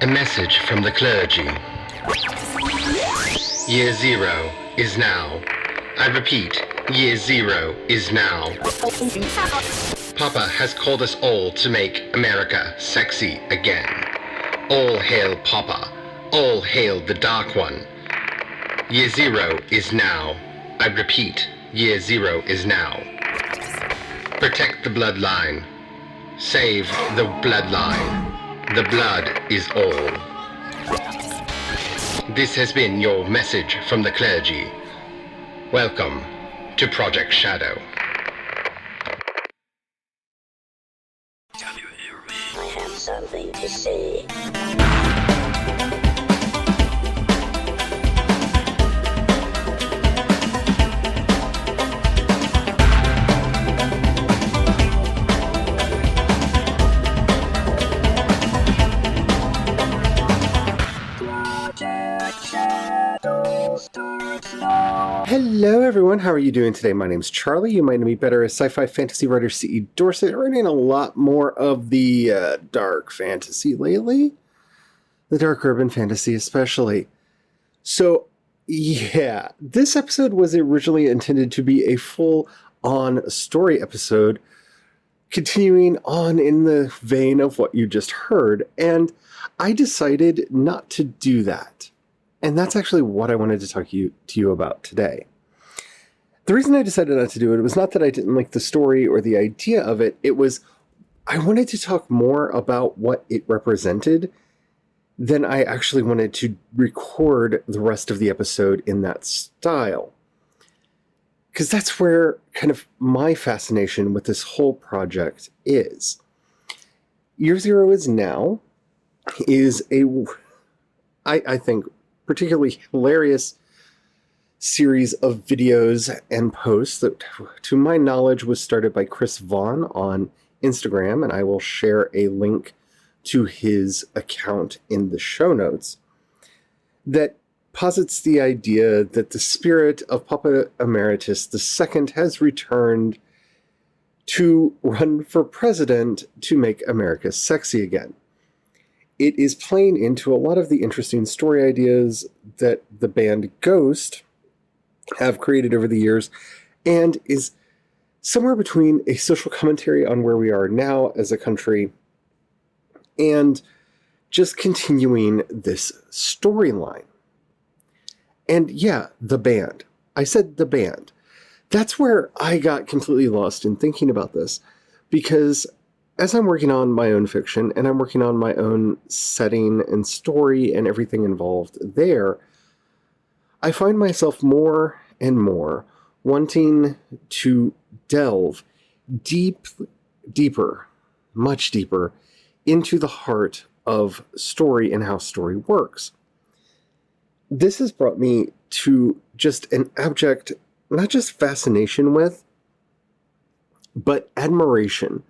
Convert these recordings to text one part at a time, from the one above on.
A message from the clergy. Year zero is now. I repeat, year zero is now. Papa has called us all to make America sexy again. All hail Papa. All hail the Dark One. Year zero is now. I repeat, year zero is now. Protect the bloodline. Save the bloodline. The blood is all. This has been your message from the clergy. Welcome to Project Shadow. I have something to say. Hello everyone, how are you doing today? My name's Charlie. You might know me better as sci-fi fantasy writer C.E. Dorset, writing a lot more of the dark fantasy lately. The dark urban fantasy especially. So, yeah, this episode was originally intended to be a full-on story episode, continuing on in the vein of what you just heard, and I decided not to do that. And that's actually what I wanted to talk to you about today. The reason I decided not to do it was not that I didn't like the story or the idea of it. It was I wanted to talk more about what it represented than I actually wanted to record the rest of the episode in that style. Because that's where kind of my fascination with this whole project is. Year Zero is Now is I think, particularly hilarious series of videos and posts that, to my knowledge, was started by Chris Vaughn on Instagram, and I will share a link to his account in the show notes, that posits the idea that the spirit of Papa Emeritus II has returned to run for president to make America sexy again. It is playing into a lot of the interesting story ideas that the band Ghost have created over the years, and is somewhere between a social commentary on where we are now as a country and just continuing this storyline. And yeah, the band. I said the band. That's where I got completely lost in thinking about this, because as I'm working on my own fiction, and I'm working on my own setting and story and everything involved there, I find myself more and more wanting to delve much deeper, into the heart of story and how story works. This has brought me to just an abject, not just fascination with, but admiration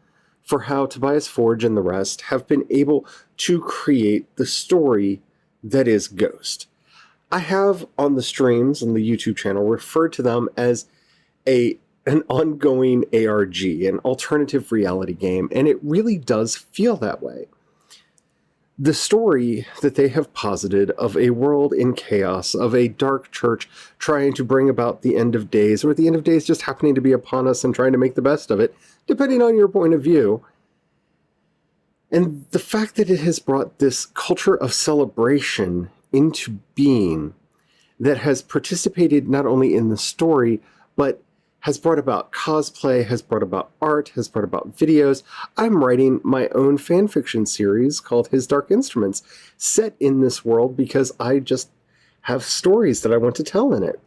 for how Tobias Forge and the rest have been able to create the story that is Ghost. I have on the streams on the YouTube channel referred to them as an ongoing ARG, an alternative reality game, and it really does feel that way. The story that they have posited of a world in chaos, of a dark church trying to bring about the end of days, or the end of days just happening to be upon us and trying to make the best of it, depending on your point of view. And the fact that it has brought this culture of celebration into being that has participated not only in the story, but has brought about cosplay, has brought about art, has brought about videos. I'm writing my own fanfiction series called His Dark Instruments, set in this world because I just have stories that I want to tell in it.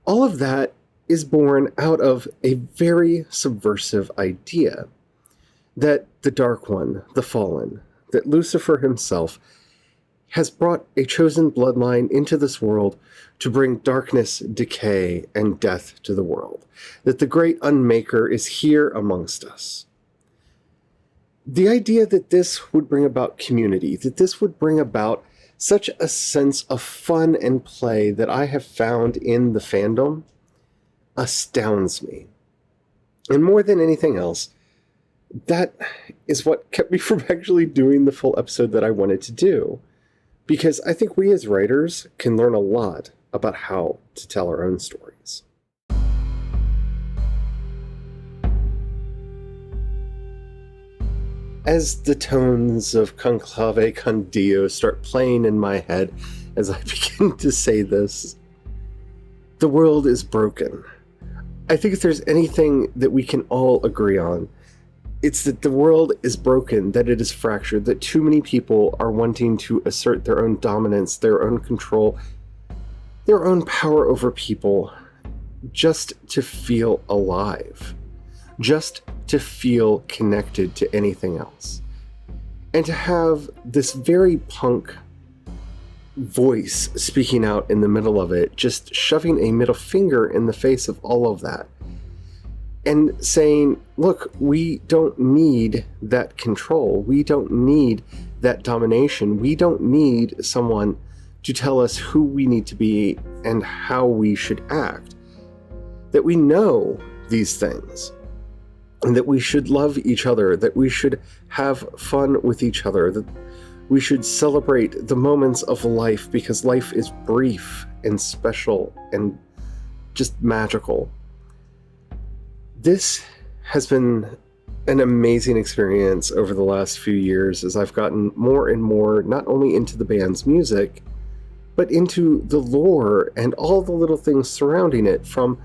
All of that is born out of a very subversive idea that the Dark One, the Fallen, that Lucifer himself has brought a chosen bloodline into this world to bring darkness, decay, and death to the world. That the great Unmaker is here amongst us. The idea that this would bring about community, that this would bring about such a sense of fun and play that I have found in the fandom astounds me. And more than anything else, that is what kept me from actually doing the full episode that I wanted to do. Because I think we as writers can learn a lot about how to tell our own stories. As the tones of Conclave con Dio start playing in my head as I begin to say this, the world is broken. I think if there's anything that we can all agree on, it's that the world is broken, that it is fractured, that too many people are wanting to assert their own dominance, their own control, their own power over people, just to feel alive, just to feel connected to anything else. And to have this very punk voice speaking out in the middle of it, just shoving a middle finger in the face of all of that. And saying, look, we don't need that control. We don't need that domination. We don't need someone to tell us who we need to be and how we should act. That we know these things. And that we should love each other. That we should have fun with each other. That we should celebrate the moments of life because life is brief and special and just magical. This has been an amazing experience over the last few years as I've gotten more and more not only into the band's music, but into the lore and all the little things surrounding it, from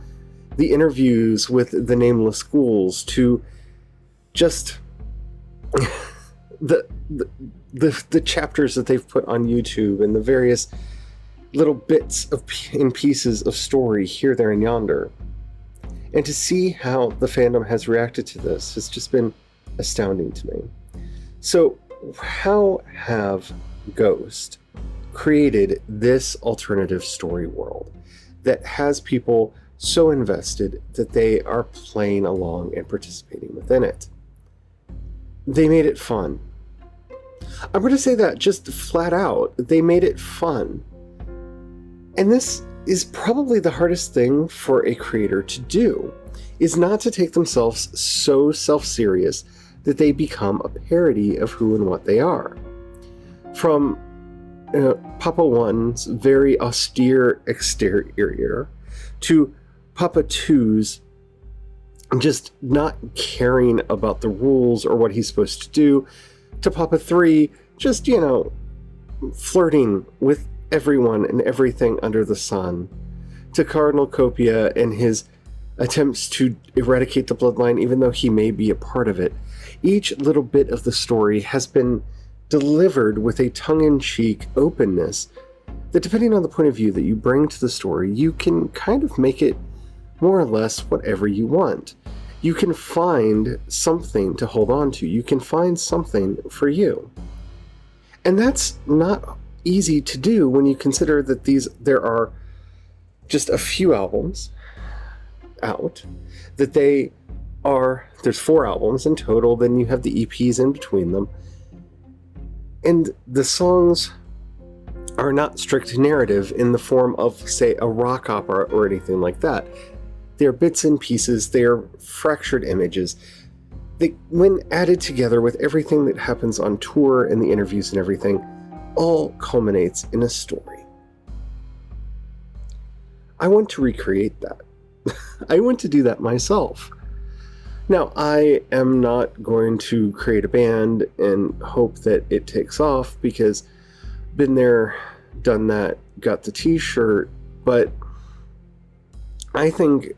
the interviews with the Nameless Ghouls to just the chapters that they've put on YouTube and the various little bits and pieces of story here, there, and yonder. And to see how the fandom has reacted to this has just been astounding to me. So, how have Ghost created this alternative story world that has people so invested that they are playing along and participating within it? They made it fun. I'm going to say that just flat out. They made it fun. And this is probably the hardest thing for a creator to do, is not to take themselves so self-serious that they become a parody of who and what they are. From Papa 1's very austere exterior to Papa 2's just not caring about the rules or what he's supposed to do, to Papa 3 just, flirting with everyone and everything under the sun, to Cardinal Copia and his attempts to eradicate the bloodline even though he may be a part of it. Each little bit of the story has been delivered with a tongue-in-cheek openness that, depending on the point of view that you bring to the story, you can kind of make it more or less whatever you want. You can find something to hold on to. You can find something for you. And that's not easy to do when you consider that there are just a few albums out, that there's 4 albums in total, then you have the EPs in between them, and the songs are not strict narrative in the form of, say, a rock opera or anything like that. They're bits and pieces, they're fractured images. When added together with everything that happens on tour and the interviews and everything, all culminates in a story. I want to recreate that. I want to do that myself. Now, I am not going to create a band and hope that it takes off, because been there, done that, got the t-shirt, but I think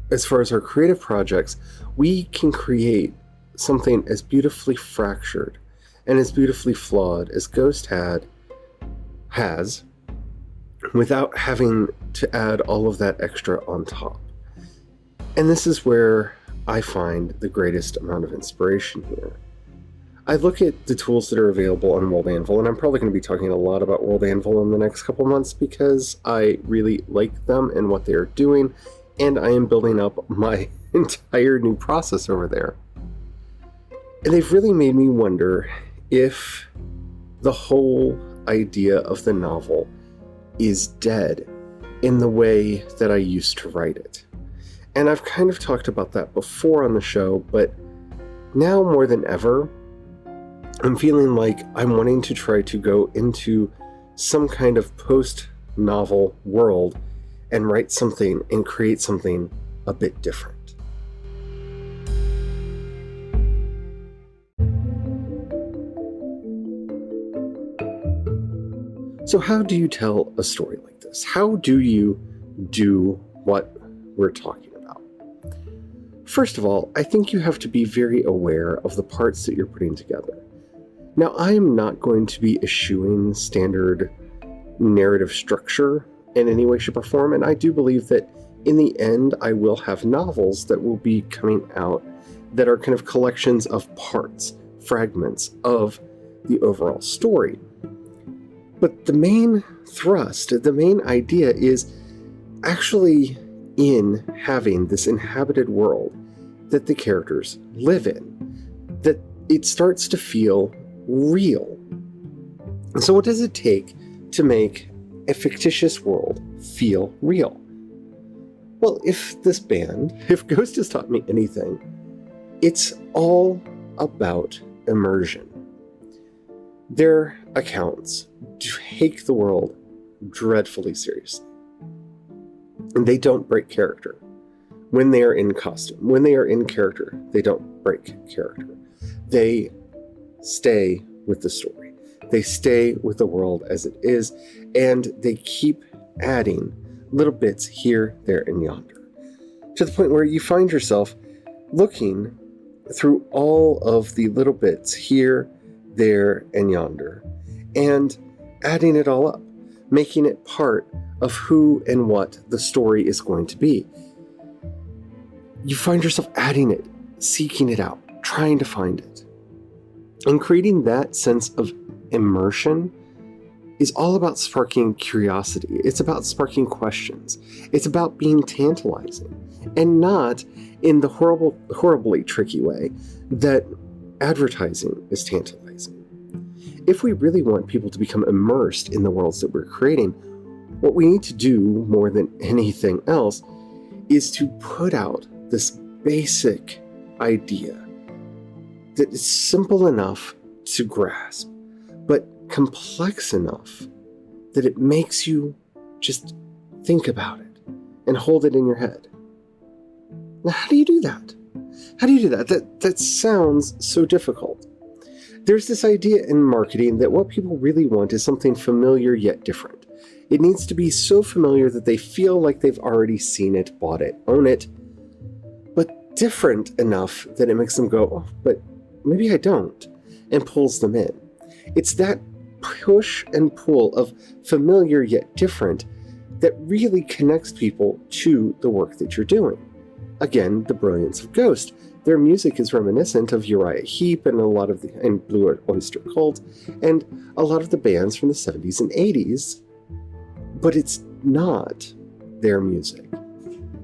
as far as our creative projects, we can create something as beautifully fractured and as beautifully flawed as Ghost has, without having to add all of that extra on top. And this is where I find the greatest amount of inspiration here. I look at the tools that are available on World Anvil, and I'm probably going to be talking a lot about World Anvil in the next couple months because I really like them and what they are doing, and I am building up my entire new process over there. And they've really made me wonder if the whole idea of the novel is dead in the way that I used to write it. And I've kind of talked about that before on the show, but now more than ever, I'm feeling like I'm wanting to try to go into some kind of post-novel world and write something and create something a bit different. So how do you tell a story like this? How do you do what we're talking about? First of all, I think you have to be very aware of the parts that you're putting together. Now, I am not going to be eschewing standard narrative structure in any way, shape, or form, and I do believe that in the end, I will have novels that will be coming out that are kind of collections of parts, fragments of the overall story. But the main thrust, the main idea is actually in having this inhabited world that the characters live in, that it starts to feel real. And so what does it take to make a fictitious world feel real? Well, if Ghost has taught me anything, it's all about immersion. Their accounts take the world dreadfully seriously. And they don't break character. When they are in costume, when they are in character, they don't break character. They stay with the story. They stay with the world as it is, and they keep adding little bits here, there, and yonder, to the point where you find yourself looking through all of the little bits here, there, and yonder, and adding it all up, making it part of who and what the story is going to be. You find yourself adding it, seeking it out, trying to find it. And creating that sense of immersion is all about sparking curiosity. It's about sparking questions. It's about being tantalizing, and not in the horribly tricky way that advertising is tantalizing. If we really want people to become immersed in the worlds that we're creating, what we need to do more than anything else is to put out this basic idea that is simple enough to grasp, but complex enough that it makes you just think about it and hold it in your head. Now, how do you do that? How do you do that? That sounds so difficult. There's this idea in marketing that what people really want is something familiar yet different. It needs to be so familiar that they feel like they've already seen it, bought it, own it, but different enough that it makes them go, oh, but maybe I don't, and pulls them in. It's that push and pull of familiar yet different that really connects people to the work that you're doing. Again, the brilliance of Ghost. Their music is reminiscent of Uriah Heep and and Blue Oyster Cult and a lot of the bands from the 70s and 80s, but it's not their music.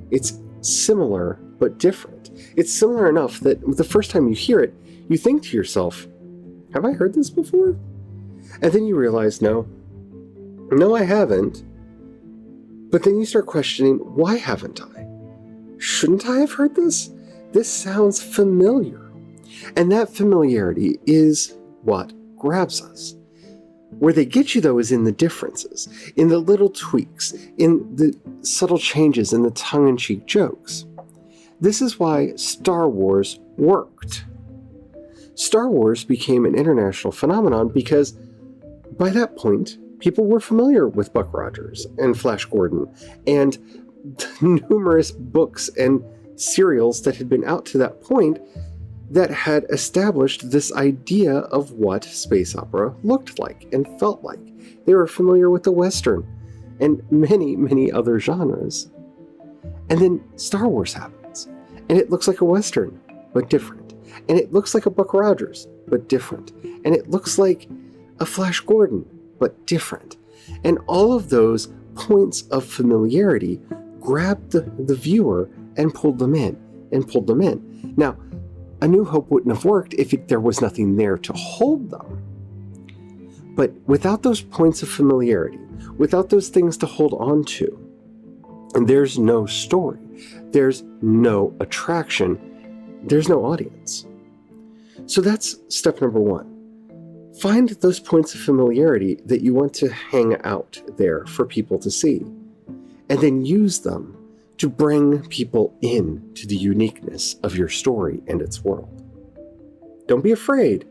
It's similar but different. It's similar enough that the first time you hear it, you think to yourself, have I heard this before? And then you realize, no, I haven't. But then you start questioning, why haven't I? Shouldn't I have heard this? This sounds familiar. And that familiarity is what grabs us. Where they get you, though, is in the differences, in the little tweaks, in the subtle changes, in the tongue-in-cheek jokes. This is why Star Wars worked. Star Wars became an international phenomenon because by that point, people were familiar with Buck Rogers and Flash Gordon and numerous books and serials that had been out to that point that had established this idea of what space opera looked like and felt like. They were familiar with the Western and many, many other genres. And then Star Wars happens, and it looks like a Western, but different. And it looks like a Buck Rogers, but different. And it looks like a Flash Gordon, but different. And all of those points of familiarity grabbed the viewer and pulled them in, and pulled them in. Now, A New Hope wouldn't have worked if there was nothing there to hold them. But without those points of familiarity, without those things to hold on to, and there's no story, there's no attraction, there's no audience. So that's step number one. Find those points of familiarity that you want to hang out there for people to see, and then use them to bring people in to the uniqueness of your story and its world. Don't be afraid.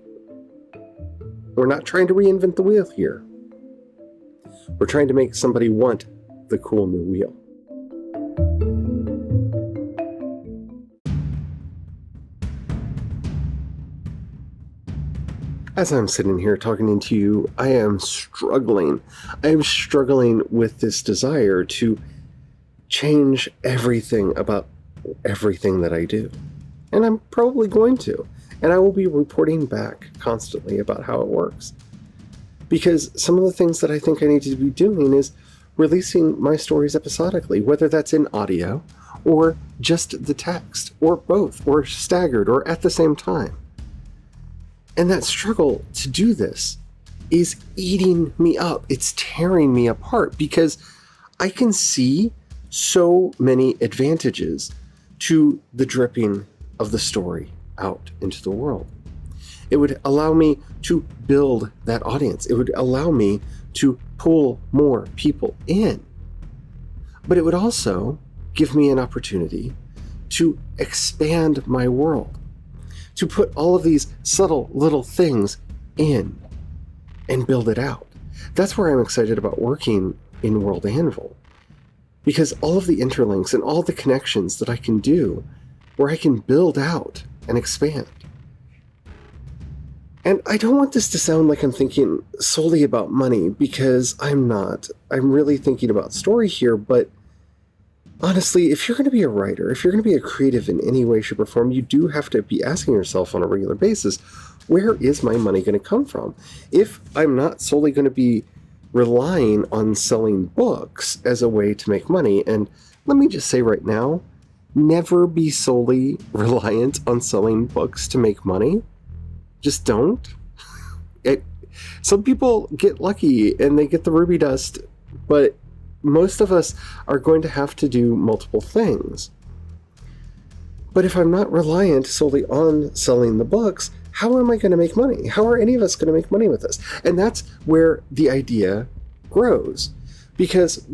We're not trying to reinvent the wheel here. We're trying to make somebody want the cool new wheel. As I'm sitting here talking to you, I am struggling. I am struggling with this desire to change everything about everything that I do. And I'm probably going to. And I will be reporting back constantly about how it works. Because some of the things that I think I need to be doing is releasing my stories episodically, whether that's in audio or just the text, or both, or staggered, or at the same time. And that struggle to do this is eating me up. It's tearing me apart because I can see so many advantages to the dripping of the story out into the world. It would allow me to build that audience. It would allow me to pull more people in. But it would also give me an opportunity to expand my world, to put all of these subtle little things in and build it out. That's where I'm excited about working in World Anvil, because all of the interlinks and all the connections that I can do where I can build out and expand. And I don't want this to sound like I'm thinking solely about money, because I'm not. I'm really thinking about story here, but honestly, if you're going to be a writer, if you're going to be a creative in any way, shape, or form, you do have to be asking yourself on a regular basis, where is my money going to come from? If I'm not solely going to be relying on selling books as a way to make money, and let me just say right now, never be solely reliant on selling books to make money. Just don't. Some people get lucky and they get the ruby dust, but most of us are going to have to do multiple things. But if I'm not reliant solely on selling the books, how am I going to make money? How are any of us going to make money with this? And that's where the idea grows. Because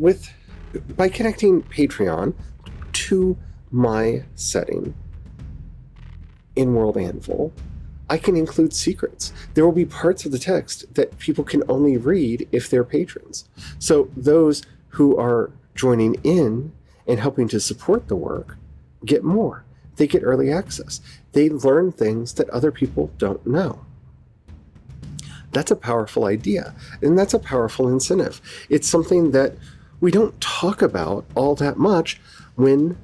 by connecting Patreon to my setting in World Anvil, I can include secrets. There will be parts of the text that people can only read if they're patrons. So those who are joining in and helping to support the work get more. They get early access. They learn things that other people don't know. That's a powerful idea, and that's a powerful incentive. It's something that we don't talk about all that much when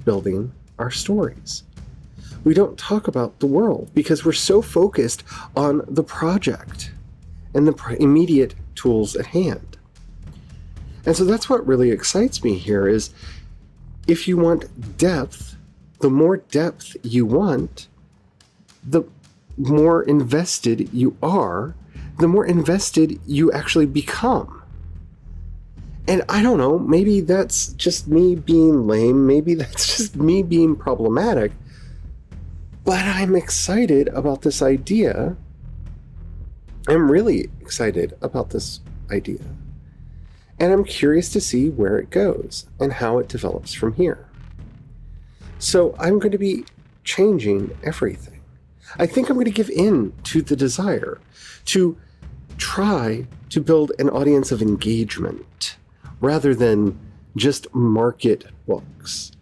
building our stories. We don't talk about the world because we're so focused on the project and the immediate tools at hand. And so that's what really excites me here is if you want depth, the more depth you want, the more invested you are, the more invested you actually become. And I don't know, maybe that's just me being lame, maybe that's just me being problematic, but I'm excited about this idea. I'm really excited about this idea. And I'm curious to see where it goes and how it develops from here. So I'm going to be changing everything. I think I'm going to give in to the desire to try to build an audience of engagement rather than just market books.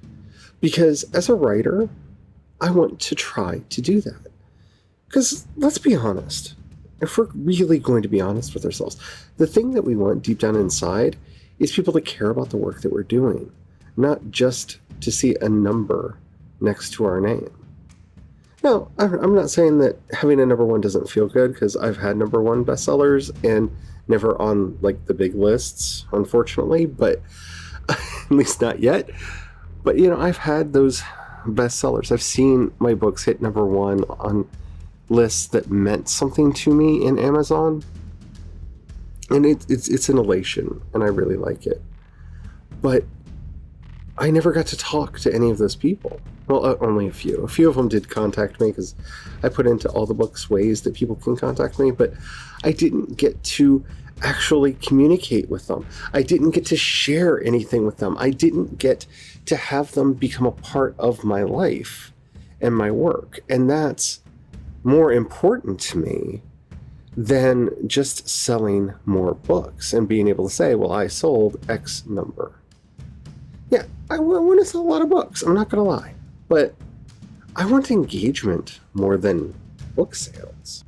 Because as a writer, I want to try to do that. Because let's be honest, if we're really going to be honest with ourselves, the thing that we want deep down inside is people to care about the work that we're doing, not just to see a number next to our name. Now, I'm not saying that having a number one doesn't feel good, because I've had number one bestsellers and never on like the big lists, unfortunately, but at least not yet. But I've had those bestsellers. I've seen my books hit number one on lists that meant something to me in Amazon, and it's an elation, and I really like it. But I never got to talk to any of those people. Well, only a few. A few of them did contact me because I put into all the books ways that people can contact me, but I didn't get to actually communicate with them. I didn't get to share anything with them. I didn't get to have them become a part of my life and my work. And that's more important to me than just selling more books and being able to say, well, I sold X number. Yeah, I want to sell a lot of books, I'm not going to lie. But I want engagement more than book sales.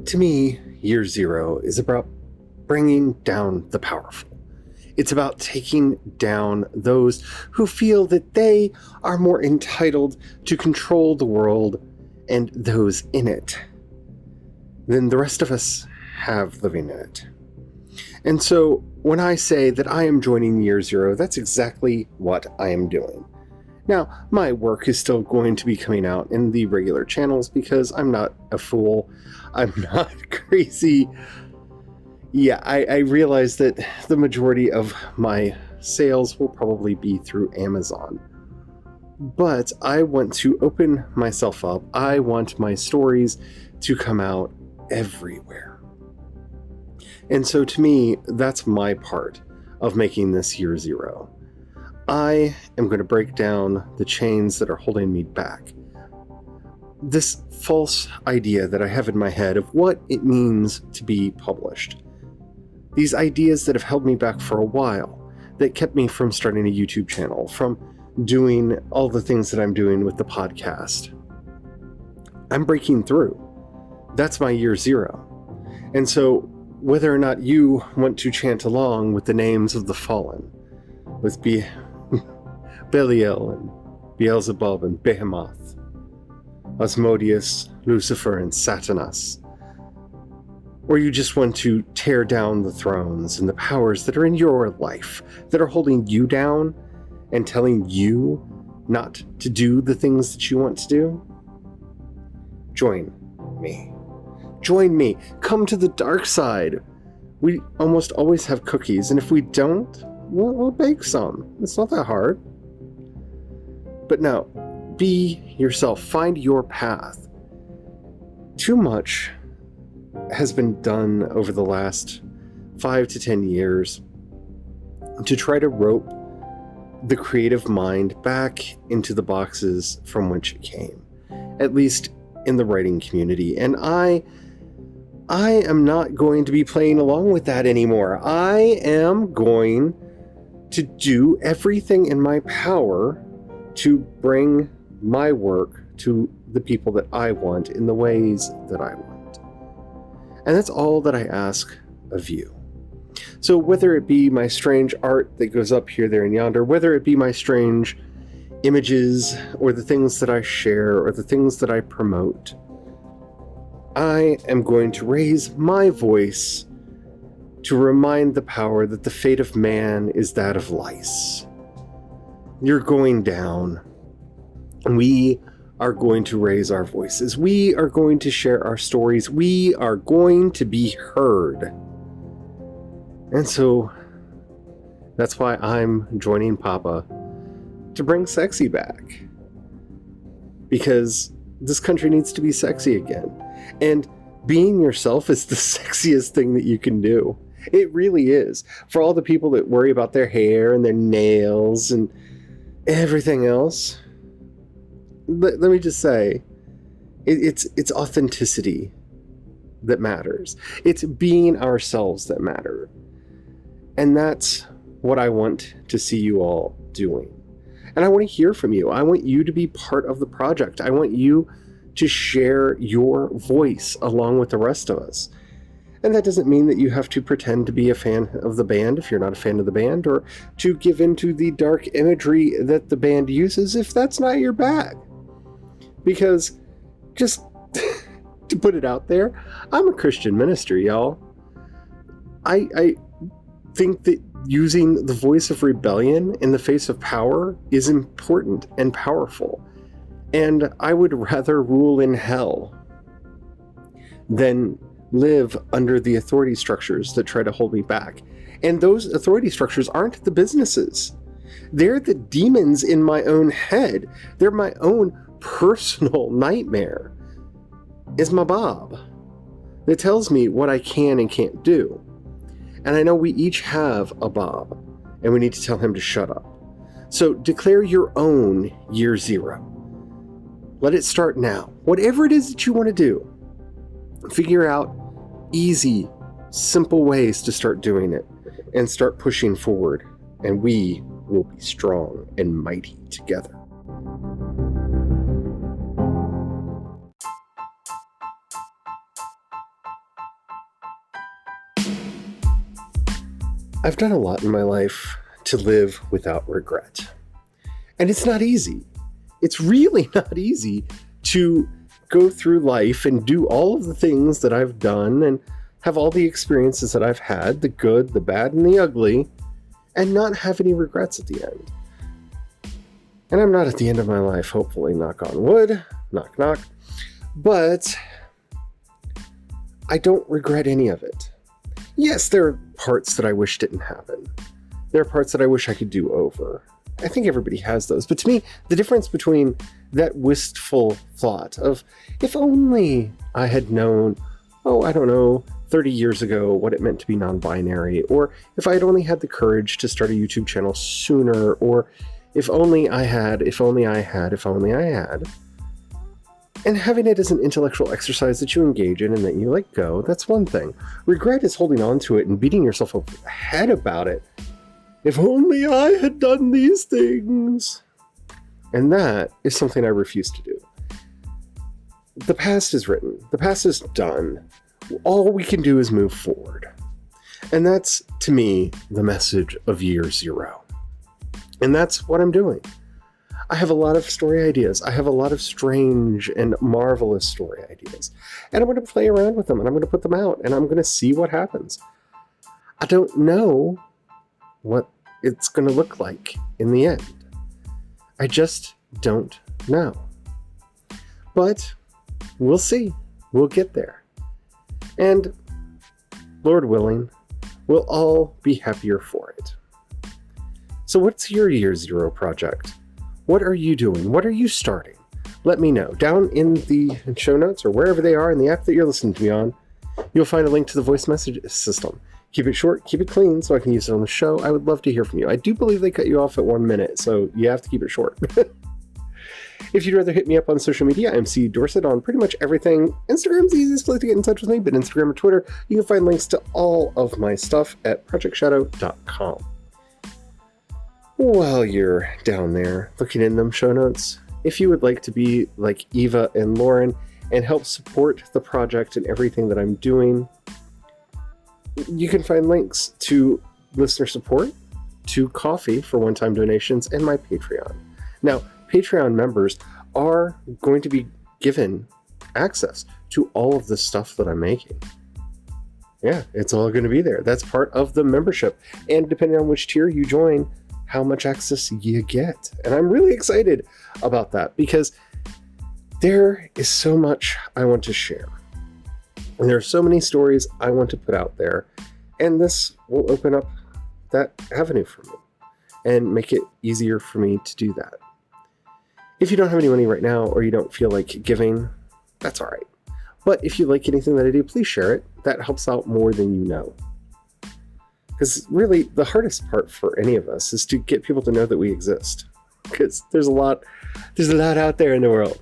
To me, Year Zero is about bringing down the powerful. It's about taking down those who feel that they are more entitled to control the world and those in it than the rest of us have living in it. And so when I say that I am joining Year Zero, that's exactly what I am doing. Now, my work is still going to be coming out in the regular channels because I'm not a fool. I'm not crazy. Yeah, I realize that the majority of my sales will probably be through Amazon. But I want to open myself up. I want my stories to come out everywhere. And so to me, that's my part of making this Year Zero. I am going to break down the chains that are holding me back. This false idea that I have in my head of what it means to be published. These ideas that have held me back for a while, that kept me from starting a YouTube channel, from doing all the things that I'm doing with the podcast. I'm breaking through. That's my Year Zero. And so whether or not you want to chant along with the names of the fallen, with Belial and Beelzebub and Behemoth, Asmodeus, Lucifer, and Satanas, or you just want to tear down the thrones and the powers that are in your life, that are holding you down and telling you not to do the things that you want to do, join me. Join me. Come to the dark side. We almost always have cookies, and if we don't, we'll bake some. It's not that hard. But no, be yourself. Find your path. Too much has been done over the last 5 to 10 years to try to rope the creative mind back into the boxes from which it came, at least in the writing community. And I am not going to be playing along with that anymore. I am going to do everything in my power to bring my work to the people that I want in the ways that I want. And that's all that I ask of you. So whether it be my strange art that goes up here, there, and yonder, whether it be my strange images or the things that I share or the things that I promote, I am going to raise my voice to remind the power that the fate of man is that of lice. You're going down. We are going to raise our voices. We are going to share our stories. We are going to be heard. And so that's why I'm joining Papa to bring sexy back. Because this country needs to be sexy again. And being yourself is the sexiest thing that you can do. It really is. For all the people that worry about their hair and their nails and everything else, let me just say, it's authenticity that matters. It's being ourselves that matter. And that's what I want to see you all doing. And I want to hear from you. I want you to be part of the project. I want you to share your voice along with the rest of us. And that doesn't mean that you have to pretend to be a fan of the band if you're not a fan of the band, or to give into the dark imagery that the band uses if that's not your bag. Because, just to put it out there, I'm a Christian minister, y'all. I think that using the voice of rebellion in the face of power is important and powerful. And I would rather rule in hell than live under the authority structures that try to hold me back. And those authority structures aren't the businesses. They're the demons in my own head. They're my own personal nightmare. Is my Bob that tells me what I can and can't do. And I know we each have a Bob, and we need to tell him to shut up. So declare your own year zero. Let it start now. Whatever it is that you want to do, figure out easy, simple ways to start doing it and start pushing forward, and we will be strong and mighty together. I've done a lot in my life to live without regret. And it's not easy. It's really not easy to go through life and do all of the things that I've done and have all the experiences that I've had, the good, the bad, and the ugly, and not have any regrets at the end. And I'm not at the end of my life, hopefully, knock on wood, knock, knock. But I don't regret any of it. Yes, there are parts that I wish didn't happen. There are parts that I wish I could do over. I think everybody has those. But to me, the difference between that wistful thought of, if only I had known, 30 years ago what it meant to be non-binary, or if I had only had the courage to start a YouTube channel sooner, or if only I had. And having it as an intellectual exercise that you engage in and that you let go, that's one thing. Regret is holding on to it and beating yourself up the head about it. If only I had done these things. And that is something I refuse to do. The past is written. The past is done. All we can do is move forward. And that's, to me, the message of year zero. And that's what I'm doing. I have a lot of story ideas. I have a lot of strange and marvelous story ideas. And I'm going to play around with them, and I'm going to put them out, and I'm going to see what happens. I don't know what it's going to look like in the end. I just don't know. But we'll see. We'll get there. And Lord willing, we'll all be happier for it. So what's your year zero project? What are you doing? What are you starting? Let me know. Down in the show notes or wherever they are in the app that you're listening to me on, you'll find a link to the voice message system. Keep it short, keep it clean so I can use it on the show. I would love to hear from you. I do believe they cut you off at 1 minute, so you have to keep it short. If you'd rather hit me up on social media, I'm C. Dorset on pretty much everything. Instagram's the easiest place to get in touch with me, but Instagram or Twitter, you can find links to all of my stuff at projectshadow.com. While you're down there looking in them show notes, if you would like to be like Eva and Lauren and help support the project and everything that I'm doing, you can find links to listener support, to coffee for one-time donations, and my Patreon. Now, Patreon members are going to be given access to all of the stuff that I'm making. Yeah, it's all going to be there. That's part of the membership. And depending on which tier you join, how much access you get. And I'm really excited about that because there is so much I want to share. And there are so many stories I want to put out there. And this will open up that avenue for me and make it easier for me to do that. If you don't have any money right now or you don't feel like giving, that's all right. But if you like anything that I do, please share it. That helps out more than you know. Because really, the hardest part for any of us is to get people to know that we exist. Because there's a lot out there in the world.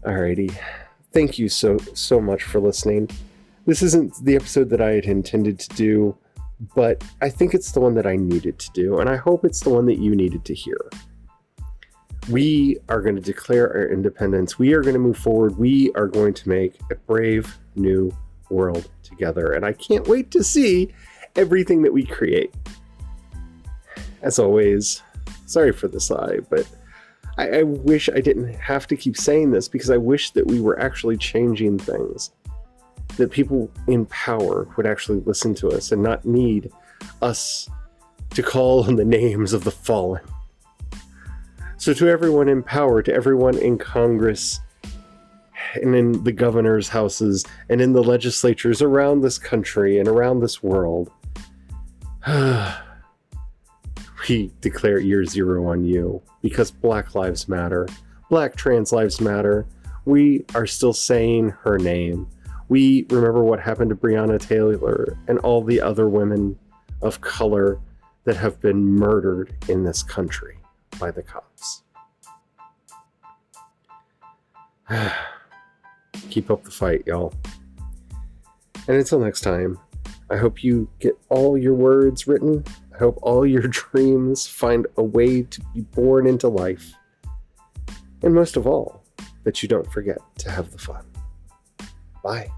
Alrighty. Thank you so much for listening. This isn't the episode that I had intended to do, but I think it's the one that I needed to do, and I hope it's the one that you needed to hear. We are going to declare our independence. We are going to move forward. We are going to make a brave new world together, and I can't wait to see everything that we create. As always, sorry for the sigh, but I wish I didn't have to keep saying this because I wish that we were actually changing things, that people in power would actually listen to us and not need us to call on the names of the fallen. So to everyone in power, to everyone in Congress, and in the governor's houses and in the legislatures around this country and around this world. We declare year zero on you because Black Lives Matter. Black trans lives matter. We are still saying her name. We remember what happened to Breonna Taylor and all the other women of color that have been murdered in this country by the cops. Keep up the fight, y'all. And until next time, I hope you get all your words written. I hope all your dreams find a way to be born into life. And most of all, that you don't forget to have the fun. Bye.